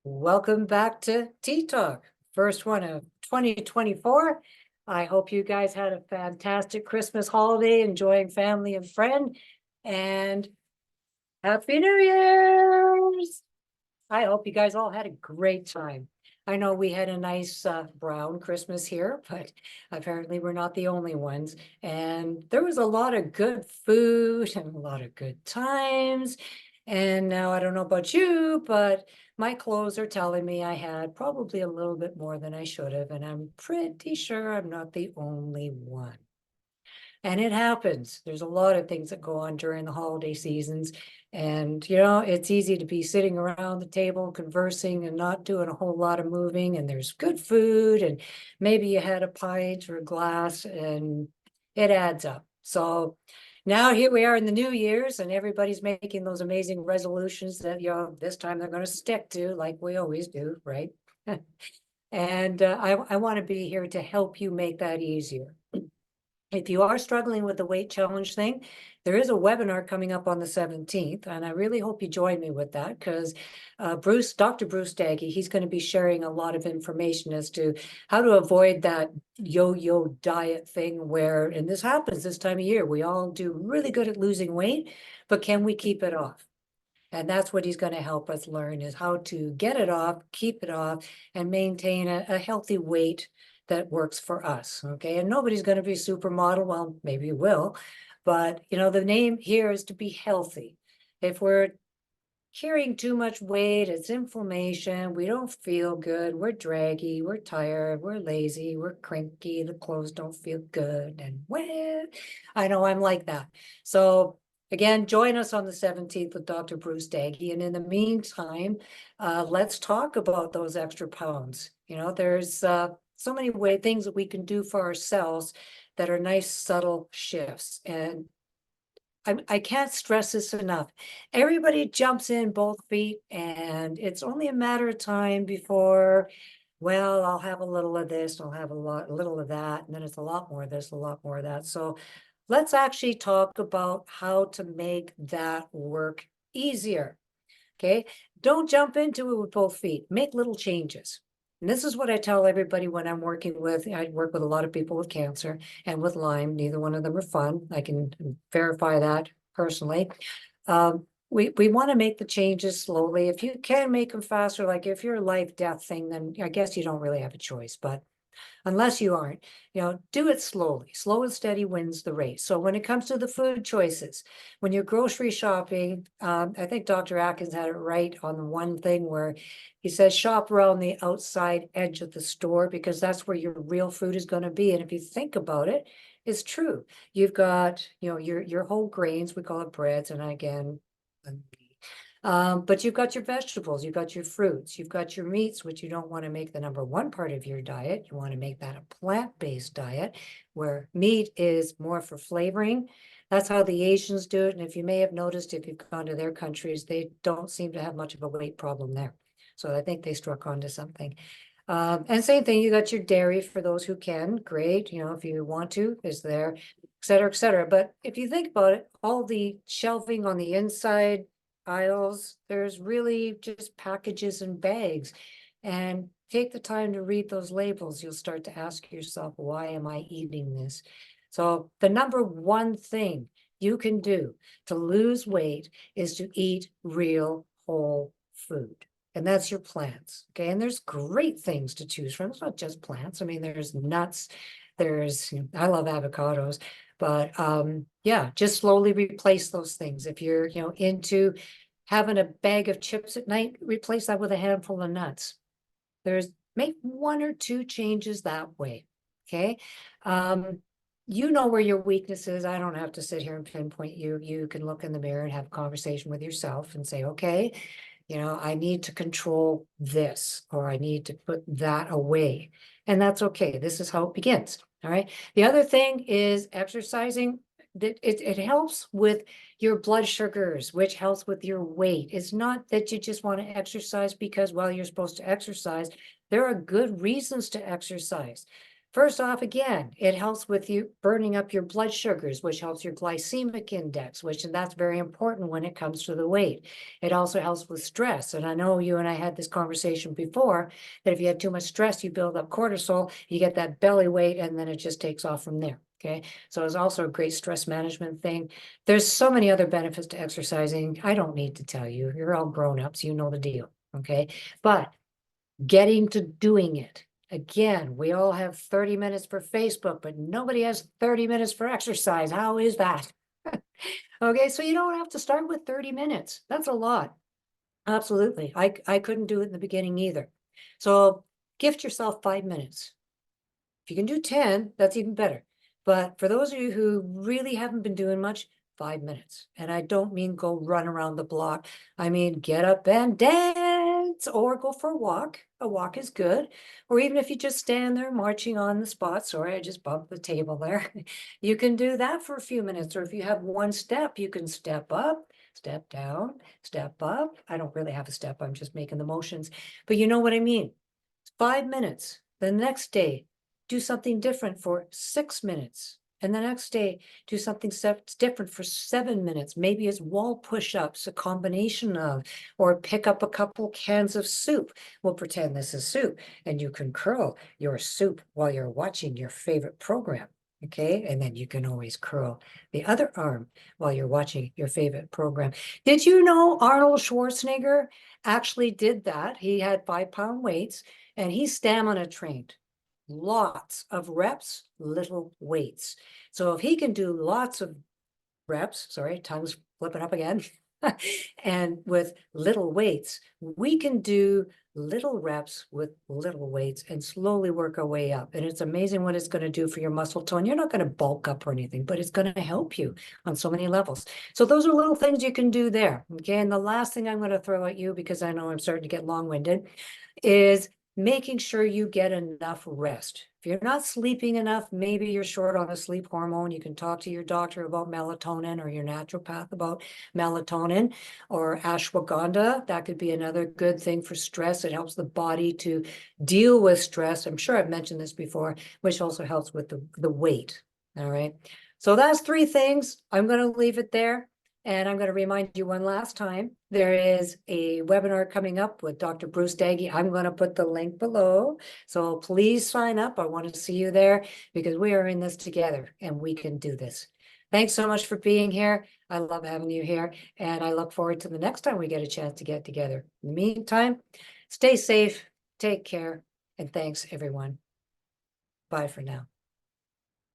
Welcome back to Tea Talk, first one of 2024. I hope you guys had a fantastic Christmas holiday, enjoying family and friend, and Happy New Year's! I hope you guys all had a great time. I know we had a nice brown Christmas here, but apparently we're not the only ones. And there was a lot of good food and a lot of good times. And now I don't know about you, but my clothes are telling me I had probably a little bit more than I should have. And I'm pretty sure I'm not the only one. And it happens. There's a lot of things that go on during the holiday seasons. And, it's easy to be sitting around the table conversing and not doing a whole lot of moving. And there's good food. And maybe you had a pint or a glass, and it adds up. So now here we are in the New Year's, and everybody's making those amazing resolutions that, this time they're going to stick to, like we always do, right? And I want to be here to help you make that easier. If you are struggling with the weight challenge thing, there is a webinar coming up on the 17th, and I really hope you join me with that, because Dr. Bruce Daggy, he's going to be sharing a lot of information as to how to avoid that yo-yo diet thing where, and this happens this time of year, we all do really good at losing weight, but can we keep it off? And that's what he's going to help us learn, is how to get it off, keep it off, and maintain a healthy weight that works for us. Okay. And nobody's going to be a supermodel. Well, maybe you will, but the name here is to be healthy. If we're carrying too much weight, it's inflammation, we don't feel good, we're draggy, we're tired, we're lazy, we're cranky, the clothes don't feel good. And well, I know I'm like that. So again, join us on the 17th with Dr. Bruce Daggy. And in the meantime, let's talk about those extra pounds. There's so many things that we can do for ourselves that are nice, subtle shifts. And I can't stress this enough. Everybody jumps in both feet, and it's only a matter of time before, well, I'll have a little of this, I'll have a little of that, and then it's a lot more of this, a lot more of that. So let's actually talk about how to make that work easier. Okay. Don't jump into it with both feet. Make little changes. And this is what I tell everybody when I'm working with, I work with a lot of people with cancer and with Lyme. Neither one of them are fun. I can verify that personally. We want to make the changes slowly. If you can make them faster, like if you're a life death thing, then I guess you don't really have a choice. But unless you aren't, do it slowly. Slow and steady wins the race. So when it comes to the food choices, when you're grocery shopping, I think Dr. Atkins had it right on the one thing where he says shop around the outside edge of the store, because that's where your real food is going to be. And if you think about it, it's true. You've got, your whole grains, we call it breads. And again, but you've got your vegetables, you've got your fruits, you've got your meats, which you don't want to make the number one part of your diet. You want to make that a plant-based diet where meat is more for flavoring. That's how the Asians do it. And if you may have noticed, if you've gone to their countries, they don't seem to have much of a weight problem there. So I think they struck onto something. And same thing, you got your dairy for those who can, great. If you want to, is there, et cetera, et cetera. But if you think about it, all the shelving on the inside aisles, there's really just packages and bags. And take the time to read those labels. You'll start to ask yourself, why am I eating this? So the number one thing you can do to lose weight is to eat real whole food. And that's your plants. Okay. And there's great things to choose from. It's not just plants. I mean, there's nuts, I love avocados, but yeah, just slowly replace those things. If you're, into having a bag of chips at night, replace that with a handful of nuts. Make one or two changes that way. Okay. You know where your weakness is. I don't have to sit here and pinpoint you. You can look in the mirror and have a conversation with yourself and say, okay, I need to control this, or I need to put that away. And that's okay. This is how it begins. All right. The other thing is exercising. It helps with your blood sugars, which helps with your weight. It's not that you just want to exercise because, well, you're supposed to exercise. There are good reasons to exercise. First off, again, it helps with you burning up your blood sugars, which helps your glycemic index, and that's very important when it comes to the weight. It also helps with stress. And I know you and I had this conversation before, that if you have too much stress, you build up cortisol, you get that belly weight, and then it just takes off from there. Okay. So it's also a great stress management thing. There's so many other benefits to exercising. I don't need to tell you. You're all grown-ups. You know the deal. Okay. But getting to doing it. Again, we all have 30 minutes for Facebook, but nobody has 30 minutes for exercise. How is that? Okay, so you don't have to start with 30 minutes. That's a lot. Absolutely. I couldn't do it in the beginning either. So gift yourself 5 minutes. If you can do 10, that's even better. But for those of you who really haven't been doing much, 5 minutes. And I don't mean go run around the block. I mean, get up and dance or go for a walk. A walk is good. Or even if you just stand there marching on the spot. Sorry, I just bumped the table there. You can do that for a few minutes. Or if you have one step, you can step up, step down, step up. I don't really have a step. I'm just making the motions. But you know what I mean. 5 minutes. The next day, do something different for 6 minutes. And the next day, do something different for 7 minutes. Maybe it's wall push-ups, a combination of, or pick up a couple cans of soup. We'll pretend this is soup, and you can curl your soup while you're watching your favorite program. Okay, and then you can always curl the other arm while you're watching your favorite program. Did you know Arnold Schwarzenegger actually did that? He had 5-pound weights, and he's stamina trained. Lots of reps, little weights. So if he can do lots of reps, sorry, tongue's flipping up again, and with little weights, we can do little reps with little weights and slowly work our way up. And it's amazing what it's going to do for your muscle tone. You're not going to bulk up or anything, but it's going to help you on so many levels. So those are little things you can do there. Okay. And the last thing I'm going to throw at you, because I know I'm starting to get long-winded, is making sure you get enough rest. If you're not sleeping enough, maybe you're short on a sleep hormone. You can talk to your doctor about melatonin, or your naturopath about melatonin, or ashwagandha. That could be another good thing for stress. It helps the body to deal with stress. I'm sure I've mentioned this before, which also helps with the weight. All right. So that's 3 things. I'm going to leave it there. And I'm going to remind you one last time, there is a webinar coming up with Dr. Bruce Daggy. I'm going to put the link below. So please sign up. I want to see you there, because we are in this together and we can do this. Thanks so much for being here. I love having you here, and I look forward to the next time we get a chance to get together. In the meantime, stay safe, take care, and thanks everyone. Bye for now.